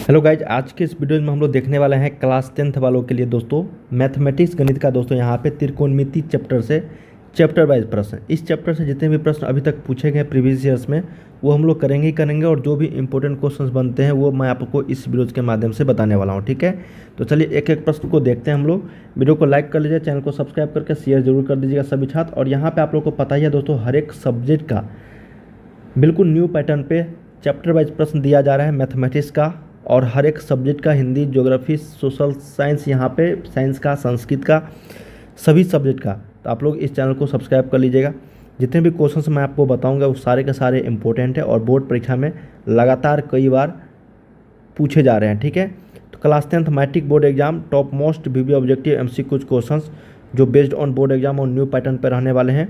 Hello guys, आज के इस वीडियो में हम लोग देखने वाले हैं क्लास 10th वालों के लिए दोस्तों मैथमेटिक्स गणित का। दोस्तों यहाँ पे त्रिकोणमिति चैप्टर से चैप्टर वाइज प्रश्न, इस चैप्टर से जितने भी प्रश्न अभी तक पूछे गए प्रीवियस ईयर्स में वो हम लोग करेंगे ही करेंगे, और जो भी इंपॉर्टेंट क्वेश्चंस बनते हैं वो मैं आपको इस वीडियो के माध्यम से बताने वाला हूँ। ठीक है, तो चलिए एक एक प्रश्न को देखते हैं हम लोग। वीडियो को लाइक कर लीजिए, चैनल को सब्सक्राइब करके शेयर जरूर कर दीजिएगा सभी छात्र। और यहाँ पर आप लोग को पता ही है दोस्तों, हर एक सब्जेक्ट का बिल्कुल न्यू पैटर्न पे चैप्टर वाइज प्रश्न दिया जा रहा है मैथमेटिक्स का, और हर एक सब्जेक्ट का हिंदी, ज्योग्राफी, सोशल साइंस, यहाँ पे साइंस का, संस्कृत का, सभी सब्जेक्ट का। तो आप लोग इस चैनल को सब्सक्राइब कर लीजिएगा। जितने भी क्वेश्चंस मैं आपको बताऊंगा वो सारे के सारे इंपॉर्टेंट है और बोर्ड परीक्षा में लगातार कई बार पूछे जा रहे हैं। ठीक है, तो class 10th matric board exam top most VV objective MC कुछ क्वेश्चंस जो बेस्ड ऑन बोर्ड एग्जाम और न्यू पैटर्न पर रहने वाले हैं।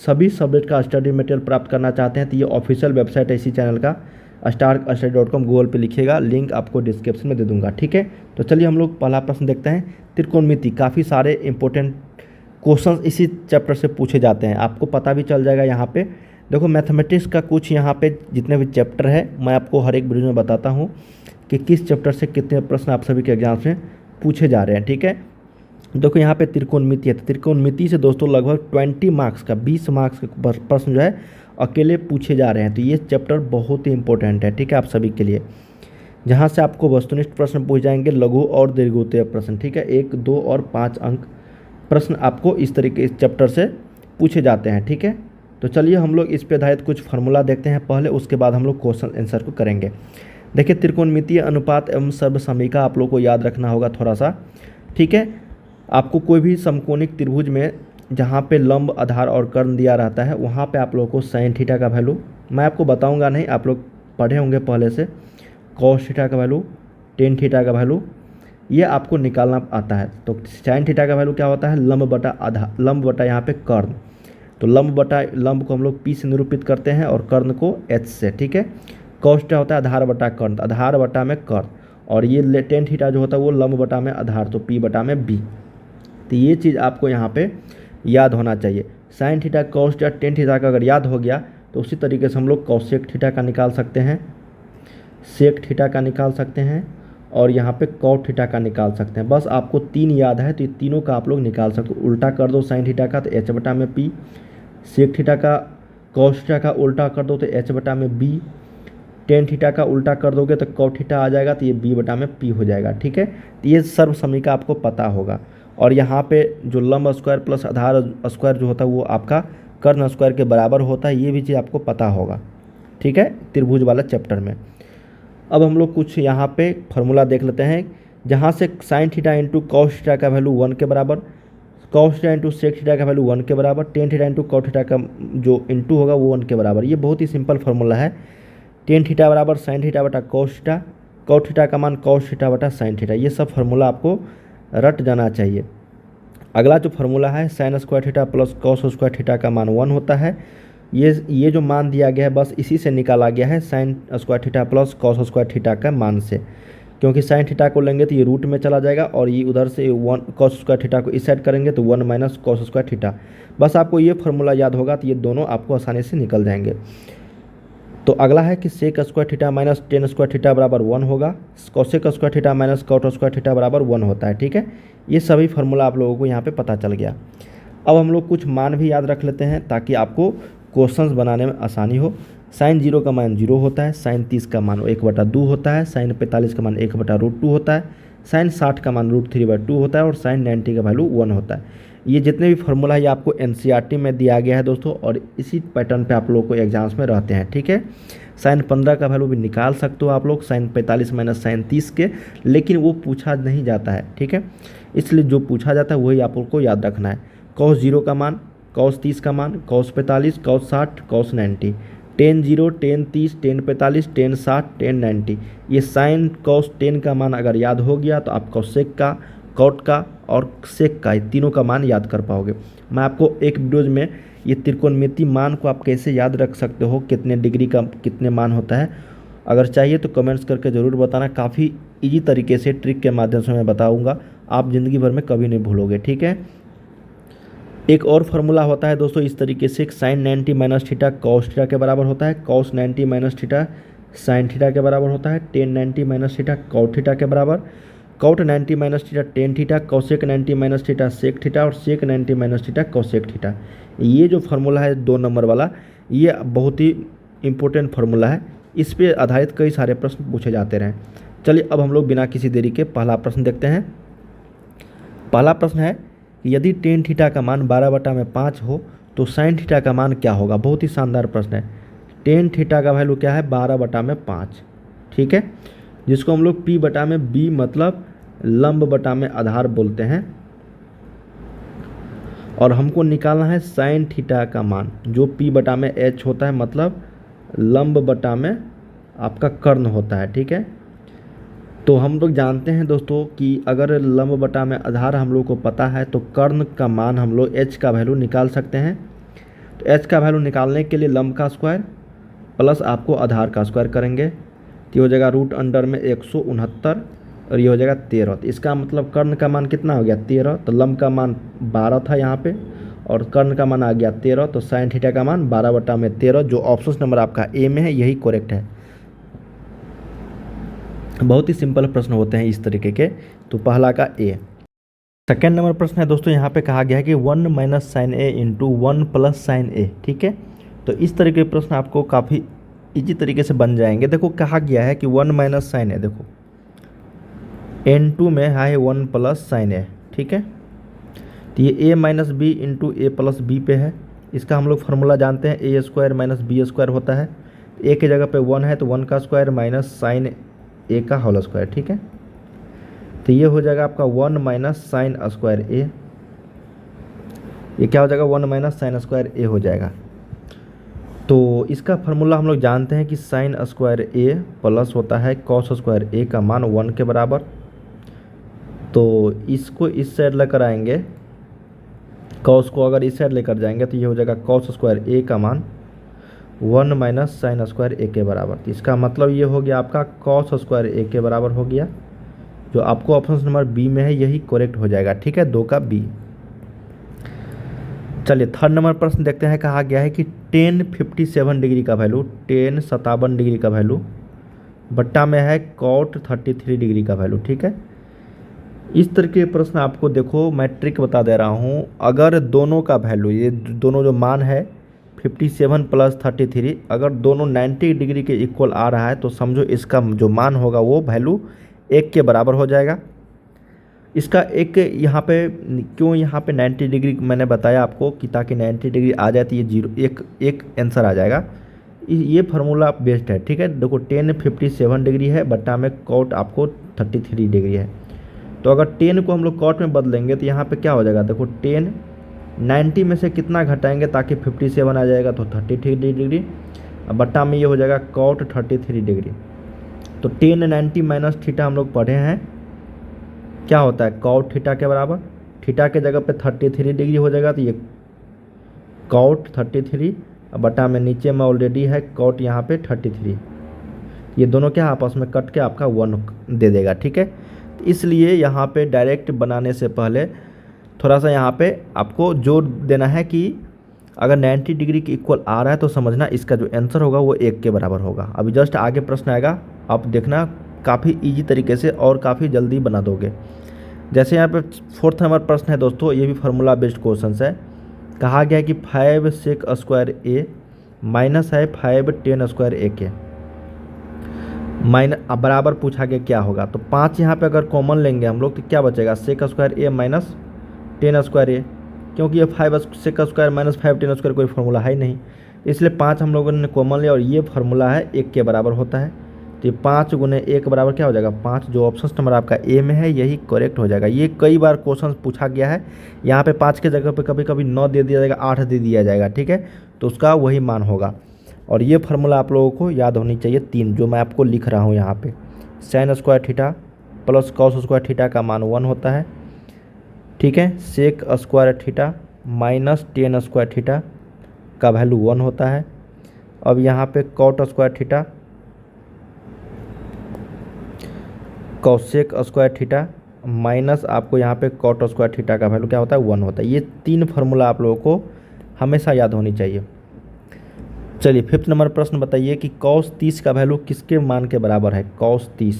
सभी सब्जेक्ट का स्टडी मटेरियल प्राप्त करना चाहते हैं तो ये ऑफिशियल वेबसाइट है इसी चैनल का, starstudy.com, गूगल पे लिखिएगा, लिंक आपको डिस्क्रिप्शन में दे दूंगा। ठीक है, तो चलिए हम लोग पहला प्रश्न देखते हैं। त्रिकोणमिति, काफ़ी सारे इंपॉर्टेंट क्वेश्चंस इसी चैप्टर से पूछे जाते हैं, आपको पता भी चल जाएगा। यहाँ पे देखो मैथमेटिक्स का कुछ यहाँ पे जितने भी चैप्टर है मैं आपको हर एक वीडियो में बताता हूँ कि किस चैप्टर से कितने प्रश्न आप सभी के एग्जाम्स में पूछे जा रहे हैं। ठीक है, देखो यहाँ पे त्रिकोणमिति है, तो त्रिकोणमिति से दोस्तों लगभग 20 मार्क्स का 20 मार्क्स का प्रश्न जो है अकेले पूछे जा रहे हैं। तो ये चैप्टर बहुत ही इंपॉर्टेंट है। ठीक है, आप सभी के लिए, जहाँ से आपको वस्तुनिष्ठ प्रश्न पूछ जाएंगे, लघु और दीर्घोत्तरीय प्रश्न। ठीक है, 1, 2 और 5 अंक प्रश्न आपको इस तरीके इस चैप्टर से पूछे जाते हैं। ठीक है, तो चलिए हम लोग इस पे आधारित कुछ फार्मूला देखते हैं पहले, उसके बाद हम लोग क्वेश्चन आंसर को करेंगे। देखिए, त्रिकोणमितीय अनुपात एवं सर्वसमीका आप लोग को याद रखना होगा थोड़ा सा। ठीक है, आपको कोई भी समकोणिक त्रिभुज में जहाँ पे लंब, आधार और कर्ण दिया रहता है वहाँ पे आप लोगों को साइन थीटा का वैल्यू, मैं आपको बताऊंगा नहीं, आप लोग पढ़े होंगे पहले से, कॉस थीटा का वैल्यू, टेन थीटा का वैल्यू, ये आपको निकालना आता है। तो साइन थीटा का वैल्यू क्या होता है, लंब बटा आधार, लंब बटा यहाँ पे कर्ण। तो लंब बटा, लंब को हम लोग पी से निरूपित करते हैं और कर्ण को एच से। ठीक है, कॉस क्या होता है, आधार बटा कर्ण, आधार बटा में कर्ण, और ये टेन थीटा जो होता है वो लंब बटा में आधार, तो पी बटा में बी। तो ये चीज़ आपको यहाँ पे याद होना चाहिए। Sine theta, cos theta, tan theta का अगर याद हो गया तो उसी तरीके से हम लोग कॉसेक थीटा का निकाल सकते हैं, सेक थीटा का निकाल सकते हैं, और यहाँ पे कॉट थीटा का निकाल सकते हैं। बस आपको 3 याद है तो ये तीनों का आप लोग निकाल सकते हो। उल्टा कर दो साइन थीटा का तो एच बटा में पी, सेक थीटा का, कॉस थीटा का उल्टा कर दो तो एच बटा में बी, टेन थीटा का उल्टा कर दोगे तो कॉट थीटा आ जाएगा तो ये बी बटा में पी हो जाएगा। ठीक है, तो ये सर्वसमीका आपको पता होगा। और यहाँ पे जो लंब स्क्वायर प्लस आधार स्क्वायर जो होता है वो आपका कर्ण स्क्वायर के बराबर होता है, ये भी चीज़ आपको पता होगा। ठीक है, त्रिभुज वाला चैप्टर में। अब हम लोग कुछ यहाँ पे फार्मूला देख लेते हैं, जहाँ से sine theta into cos theta का वैल्यू 1 के बराबर, cos theta into sec theta का वैल्यू 1 के बराबर, tan theta into cot theta का जो इंटू होगा वो 1 के बराबर। ये बहुत ही सिंपल फार्मूला है। टेन थीटा बराबर साइन थीटा बटा कॉस थीटा, कॉट थीटा का मान कॉस थीटा बटा साइन थीटा, ये सब फार्मूला आपको रट जाना चाहिए। अगला जो फार्मूला है, sign square theta plus cos square theta का मान 1 होता है। ये जो मान दिया गया है बस इसी से निकाला गया है, sign square theta plus cos square theta का मान से, क्योंकि साइन थीटा को लेंगे तो ये रूट में चला जाएगा और ये उधर से 1 कॉस स्क्वायर थीटा को इस साइड करेंगे तो 1 माइनस कॉस स्क्वायर थीटा। बस आपको ये फार्मूला याद होगा तो ये दोनों आपको आसानी से निकल जाएंगे। तो अगला है कि sec square theta minus tan square theta बराबर 1 होगा, cosec square theta minus cot square theta बराबर 1 होता है। ठीक है, ये सभी फार्मूला आप लोगों को यहाँ पे पता चल गया। अब हम लोग कुछ मान भी याद रख लेते हैं ताकि आपको क्वेश्चंस बनाने में आसानी हो। साइन 0 का मान 0 होता है, साइन 30 का मान 1/2 होता है, साइन 45 का मान 1/√2 होता है, साइन 60 का मान √3/2 होता है, और साइन 90 का वैल्यू 1 होता है। ये जितने भी फार्मूला है ये आपको एनसीईआरटी में दिया गया है दोस्तों, और इसी पैटर्न पे आप लोग को एग्जाम्स में रहते हैं। ठीक है, साइन 15 का वैल्यू भी निकाल सकते हो आप लोग, साइन 45 माइनस साइन 30 के, लेकिन वो पूछा नहीं जाता है। ठीक है, इसलिए जो पूछा जाता है वही आप लोग को याद रखना है। कॉस 0 का मान, कॉस 30 का मान, cos 45, cos 60, cos 90, ten 0, ten 30, ten 45, ten 60, ten 90। ये साइन कॉस 10 का मान अगर याद हो गया तो आप कॉसेक का, कॉट का और सेक का, ये तीनों का मान याद कर पाओगे। मैं आपको एक वीडियो में ये त्रिकोणमिति मान को आप कैसे याद रख सकते हो, कितने डिग्री का कितने मान होता है, अगर चाहिए तो कमेंट्स करके ज़रूर बताना। काफ़ी इजी तरीके से ट्रिक के माध्यम से मैं बताऊंगा, आप ज़िंदगी भर में कभी नहीं भूलोगे। ठीक है, एक और फार्मूला होता है दोस्तों इस तरीके से, sin 90 minus theta cos theta के बराबर होता है, cos 90 minus theta sin theta के बराबर होता है, tan 90 minus theta cot theta के बराबर, cot 90 minus theta tan theta, cosec 90 minus theta sec theta और sec 90 minus theta cosec theta. ये जो फार्मूला है 2 नंबर वाला, ये बहुत ही इंपॉर्टेंट फार्मूला है, इस पे आधारित कई सारे प्रश्न पूछे जाते रहे। चलिए अब हम लोग बिना किसी देरी के पहला प्रश्न देखते हैं। पहला प्रश्न है कि यदि टेन थीटा का मान 12/5 हो तो साइन थीटा का मान क्या होगा। बहुत ही शानदार प्रश्न है। टेन थीटा का वैल्यू क्या है, 12/5, ठीक है, जिसको हम लोग P/B मतलब लंब बटा में आधार बोलते हैं। और हमको निकालना है साइन थीटा का मान, जो P/H होता है, मतलब लंब बटा में आपका कर्ण होता है, ठीक है। तो हम लोग जानते हैं दोस्तों कि अगर लंब बटा में आधार हम लोग को पता है तो कर्ण का मान हम लोग h का वैल्यू निकाल सकते हैं। तो h का वैल्यू निकालने के लिए लंब का स्क्वायर प्लस आपको आधार का स्क्वायर करेंगे, तो ये हो जाएगा √अंडर में 169 और ये हो जाएगा 13। तो इसका मतलब कर्ण का मान कितना हो गया, 13। तो लंब का मान 12 था यहाँ पे और कर्ण का मान आ गया 13। तो साइन थीटा का मान 12/13, जो ऑप्शन नंबर आपका ए में है, यही करेक्ट है। बहुत ही सिंपल प्रश्न होते हैं इस तरीके के। तो पहला का ए। सेकेंड नंबर प्रश्न है दोस्तों, यहाँ पे कहा गया है कि 1 माइनस साइन ए इंटू 1 प्लस साइन ए, ठीक है। तो इस तरह के प्रश्न आपको काफ़ी इजी तरीके से बन जाएंगे। देखो कहा गया है कि 1 माइनस साइन ए, देखो n2 में है 1 प्लस साइन ए, ठीक है। तो ये a minus B into A plus B पे है। इसका हम लोग फार्मूला जानते हैं, A square minus B square होता है। ए की जगह पे 1 है तो 1 का स्क्वायर माइनस साइन ए का होल स्क्वायर, ठीक है। तो ये हो जाएगा आपका 1 माइनस साइन स्क्वायर ए। ये क्या हो जाएगा, 1 माइनस साइन स्क्वायर ए हो जाएगा। तो इसका फार्मूला हम लोग जानते हैं कि साइन स्क्वायर ए प्लस होता है कॉस स्क्वायर ए का मान 1 के बराबर। तो इसको इस साइड लेकर आएंगे, कॉस को अगर इस साइड लेकर जाएंगे तो ये हो जाएगा कॉस स्क्वायर ए का मान 1 माइनस साइन स्क्वायर ए के बराबर। तो इसका मतलब ये हो गया आपका कॉस स्क्वायर ए के बराबर हो गया, जो आपको ऑप्शन नंबर बी में है यही करेक्ट हो जाएगा, ठीक है, 2 का बी। चलिए थर्ड नंबर प्रश्न देखते हैं। कहा गया है कि टेन 57 डिग्री का वैल्यू, टेन 57 डिग्री का वैल्यू बट्टा में है कॉट 33 डिग्री का वैल्यू, ठीक है। इस तरह के प्रश्न आपको देखो मैं ट्रिक बता दे रहा हूँ। अगर दोनों का वैल्यू, ये दोनों जो मान है 57 प्लस 33, अगर दोनों 90 डिग्री के इक्वल आ रहा है तो समझो इसका जो मान होगा वो वैल्यू 1 के बराबर हो जाएगा। इसका एक यहाँ पे क्यों यहाँ पे 90 डिग्री मैंने बताया आपको कि ताकि 90 डिग्री आ जाए तो ये एक आंसर आ जाएगा। ये फार्मूला बेस्ड है, ठीक है। देखो टेन 57 डिग्री है, बट्टा में कॉट आपको 33 डिग्री है। तो अगर 10 को हम लोग कॉट में बदलेंगे तो यहाँ पे क्या हो जाएगा, देखो 10 90 में से कितना घटाएंगे ताकि 57 आ जाएगा, तो 33 डिग्री। अब बट्टा में ये हो जाएगा कॉट 33 डिग्री। तो 10 90 माइनस थीटा हम लोग पढ़े हैं, क्या होता है कॉट थीटा के बराबर। थीटा के जगह पे 33 डिग्री हो जाएगा, तो ये कॉट 33 बटा में नीचे में ऑलरेडी है कॉट यहाँ पे 33। ये दोनों क्या आपस में कट के आपका 1 दे देगा, ठीक है। इसलिए यहाँ पे डायरेक्ट बनाने से पहले थोड़ा सा यहाँ पे आपको जोर देना है कि अगर 90 डिग्री के इक्वल आ रहा है तो समझना इसका जो आंसर होगा वो 1 के बराबर होगा। अभी जस्ट आगे प्रश्न आएगा, आप देखना काफ़ी इजी तरीके से और काफ़ी जल्दी बना दोगे। जैसे यहाँ पे फोर्थ नंबर प्रश्न है दोस्तों, ये भी फार्मूला बेस्ड क्वेश्चन है। कहा गया है कि 5 सेक स्क्वायर ए माइनस है 5 10 स्क्वायर ए के बराबर पूछा गया क्या होगा। तो 5 यहाँ पे अगर कॉमन लेंगे हम लोग तो क्या बचेगा, सेक स्क्वायर ए माइनस 10 स्क्वायर ए, क्योंकि ये 5 सेक स्क्वायर माइनस 5 10 स्क्वायर कोई फार्मूला है ही नहीं, इसलिए 5 हम लोगों ने कॉमन लिया और ये फार्मूला है 1 के बराबर होता है। तो ये 5 गुने 1 बराबर क्या हो जाएगा 5, जो ऑप्शन नंबर आपका ए में है यही करेक्ट हो जाएगा। ये कई बार क्वेश्चन पूछा गया है, यहाँ पे 5 के जगह पे कभी कभी 9 दे दिया जाएगा, 8 दे दिया जाएगा, ठीक है। तो उसका वही मान होगा। और ये फार्मूला आप लोगों को याद होनी चाहिए 3, जो मैं आपको लिख रहा हूँ यहाँ पे। Sine square theta plus cos square theta का मान 1 होता है, ठीक है। Sec square theta minus 10 square theta का वैल्यू 1 होता है। अब यहाँ पे cot square theta, cosec square theta minus आपको यहाँ पे कॉट स्क्वायर थीटा का वैल्यू क्या होता है 1 होता है। ये 3 फार्मूला आप लोगों को हमेशा याद होनी चाहिए। चलिए 5th नंबर प्रश्न बताइए कि cos 30 का वैल्यू किसके मान के बराबर है। cos 30,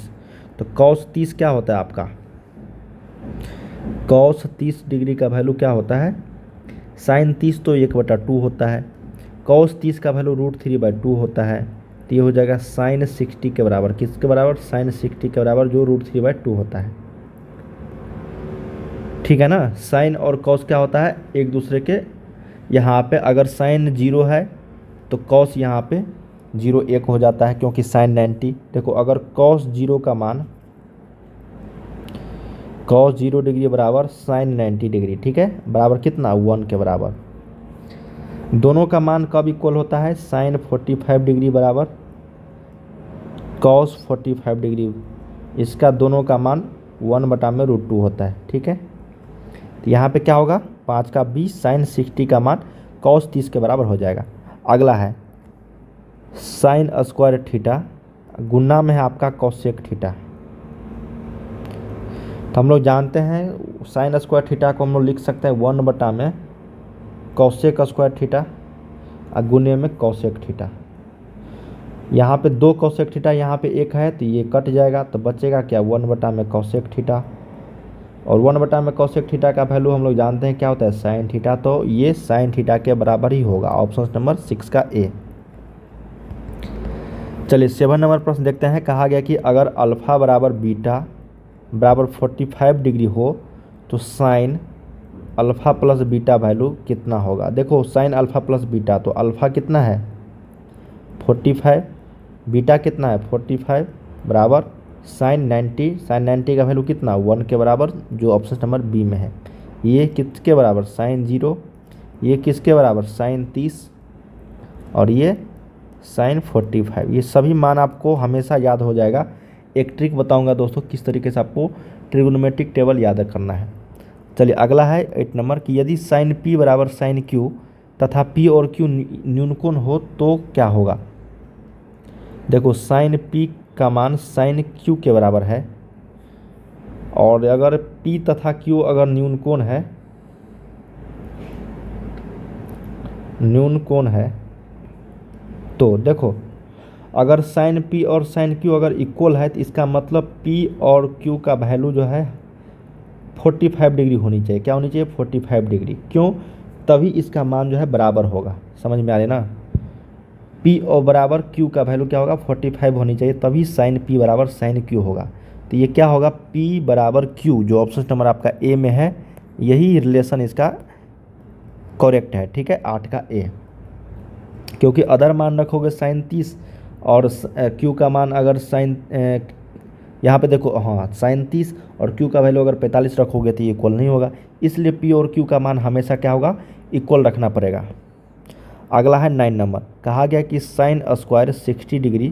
तो cos 30 क्या होता है आपका, cos 30 डिग्री का वैल्यू क्या होता है, sin 30 तो 1/2 होता है, cos 30 का वैल्यू √3/2 होता है, तो ये हो जाएगा sin 60 के बराबर, किसके बराबर, sin 60 के बराबर जो √3/2 होता है। ठीक है ना। साइन और कॉस क्या होता है, एक दूसरे के, यहाँ पे अगर साइन 0 है तो कॉस यहाँ पे 0 1 हो जाता है, क्योंकि साइन 90। देखो अगर कॉस 0 का मान, कॉस 0 डिग्री बराबर साइन 90 डिग्री, ठीक है, बराबर कितना, 1 के बराबर। दोनों का मान कब इक्वल होता है, साइन 45 डिग्री बराबर कॉस 45 डिग्री, इसका दोनों का मान 1/√2 होता है। ठीक है, तो यहाँ पे क्या होगा, 5 का 20, साइन 60 का मान कॉस 30 के बराबर हो जाएगा। अगला है साइन स्क्वायर थीटा, गुना में है आपका कॉसेक थीटा। तो हम लोग जानते हैं साइन स्क्वायर थीटा को हम लोग लिख सकते हैं 1 में कॉसेक स्क्वायर थीटा और गुने में कॉसेक थीटा। यहाँ पे 2 कॉसेक थीटा, यहाँ पे 1 है तो ये कट जाएगा, तो बचेगा क्या, 1 में कॉसेक थीटा। और 1 में कॉसेक थीटा का वैल्यू हम लोग जानते हैं क्या होता है, साइन थीटा, तो ये साइन थीटा के बराबर ही होगा, ऑप्शन नंबर 6 का ए। चलिए 7 नंबर प्रश्न देखते हैं। कहा गया कि अगर अल्फ़ा बराबर बीटा बराबर 45 डिग्री हो तो sine alpha plus beta value कितना होगा। देखो साइन अल्फ़ा प्लस बीटा, तो अल्फ़ा कितना है 45, बीटा कितना है 45 बराबर साइन 90, साइन 90 का वैल्यू कितना 1 के बराबर, जो ऑप्शन नंबर बी में है। ये किसके बराबर, साइन 0, ये किसके बराबर, साइन 30, और ये साइन 45। ये सभी मान आपको हमेशा याद हो जाएगा। एक ट्रिक बताऊंगा दोस्तों किस तरीके से आपको ट्रिग्नोमेट्रिक टेबल याद करना है। चलिए अगला है 8 नंबर कि यदि साइन पी बराबर साइन क्यू तथा पी और क्यू न्यूनकोण हो तो क्या होगा। देखो साइन पी का मान साइन क्यू के बराबर है, और अगर पी तथा क्यू अगर न्यूनकोण है तो देखो अगर साइन पी और साइन क्यू अगर इक्वल है तो इसका मतलब पी और क्यू का वैल्यू जो है 45 डिग्री होनी चाहिए। क्या होनी चाहिए, 45 डिग्री। क्यों, तभी इसका मान जो है बराबर होगा। समझ में आ रही ना, पी और बराबर क्यू का वैल्यू क्या होगा 45 होनी चाहिए, तभी साइन पी बराबर साइन क्यू होगा। तो ये क्या होगा, पी बराबर क्यू, जो ऑप्शन नंबर आपका ए में है, यही रिलेशन इसका करेक्ट है। ठीक है, 8 का ए, क्योंकि अदर मान रखोगे साइन 30 और क्यू का मान अगर साइन यहाँ पे देखो, हाँ साइन 30 और क्यू का वैल्यू अगर 45 रखोगे तो ये इक्वल नहीं होगा, इसलिए पी और क्यू का मान हमेशा क्या होगा, इक्वल रखना पड़ेगा। अगला है 9 नंबर, कहा गया कि sine square 60 degree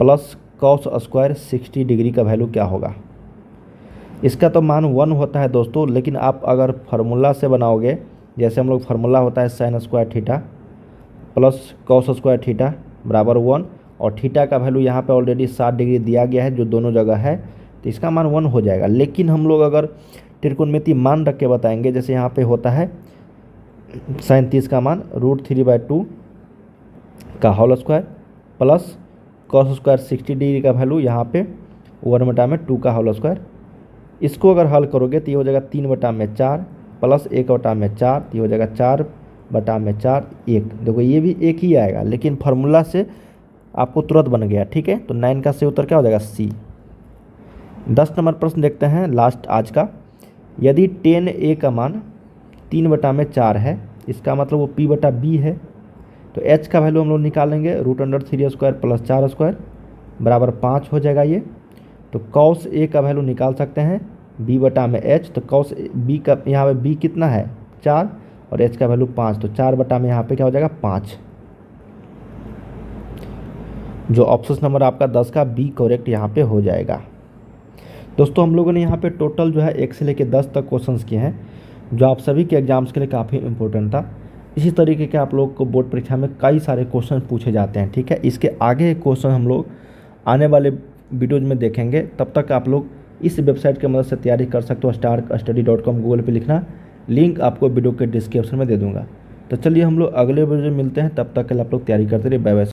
plus cos square 60 degree का वैल्यू क्या होगा। इसका तो मान 1 होता है दोस्तों, लेकिन आप अगर फार्मूला से बनाओगे, जैसे हम लोग फार्मूला होता है sign square theta plus cos square theta बराबर 1, और थीटा का वैल्यू यहाँ पे ऑलरेडी 60 डिग्री दिया गया है जो दोनों जगह है, तो इसका मान 1 हो जाएगा। लेकिन हम लोग अगर त्रिकोणमिति मान रख के बताएंगे, जैसे यहाँ पे होता है साइन 30 का मान √3/2 का whole square plus cos square 60 degree का वैल्यू यहाँ पे 1/2 का होल स्क्वायर। इसको अगर हल करोगे तो ये हो जाएगा 3/4 प्लस 1/4, तो ये हो जाएगा 4/4 1। देखो ये भी एक ही आएगा, लेकिन फार्मूला से आपको तुरंत बन गया। ठीक है, तो 9 का सही उत्तर क्या हो जाएगा, सी। 10 नंबर प्रश्न देखते हैं लास्ट आज का। यदि tan a का मान 3/4 है, इसका मतलब वो p/b है, तो h का वैल्यू हम लोग निकालेंगे √3² प्लस 4 स्क्वायर बराबर 5 हो जाएगा ये। तो cos a का वैल्यू निकाल सकते हैं b/h, तो cos b का यहाँ पे b कितना है 4 और h का वैल्यू 5, तो 4 में यहाँ पे क्या हो जाएगा 5, जो ऑप्शन नंबर आपका 10 का बी करेक्ट यहाँ पे हो जाएगा। दोस्तों हम लोगों ने यहाँ पे टोटल जो है 1 से लेकर 10 तक क्वेश्चंस किए हैं, जो आप सभी के एग्जाम्स के लिए काफ़ी इंपॉर्टेंट था। इसी तरीके के आप लोग को बोर्ड परीक्षा में कई सारे क्वेश्चन पूछे जाते हैं। ठीक है, इसके आगे क्वेश्चन हम लोग आने वाले वीडियोज में देखेंगे। तब तक आप लोग इस वेबसाइट की मदद से तैयारी कर सकते हो, starkstudy.com, गूगल पे लिखना, लिंक आपको वीडियो के डिस्क्रिप्शन में दे दूँगा। तो चलिए हम लोग अगले वीडियो में मिलते हैं, तब तक के लिए आप लोग तैयारी करते रहिए। Bye bye.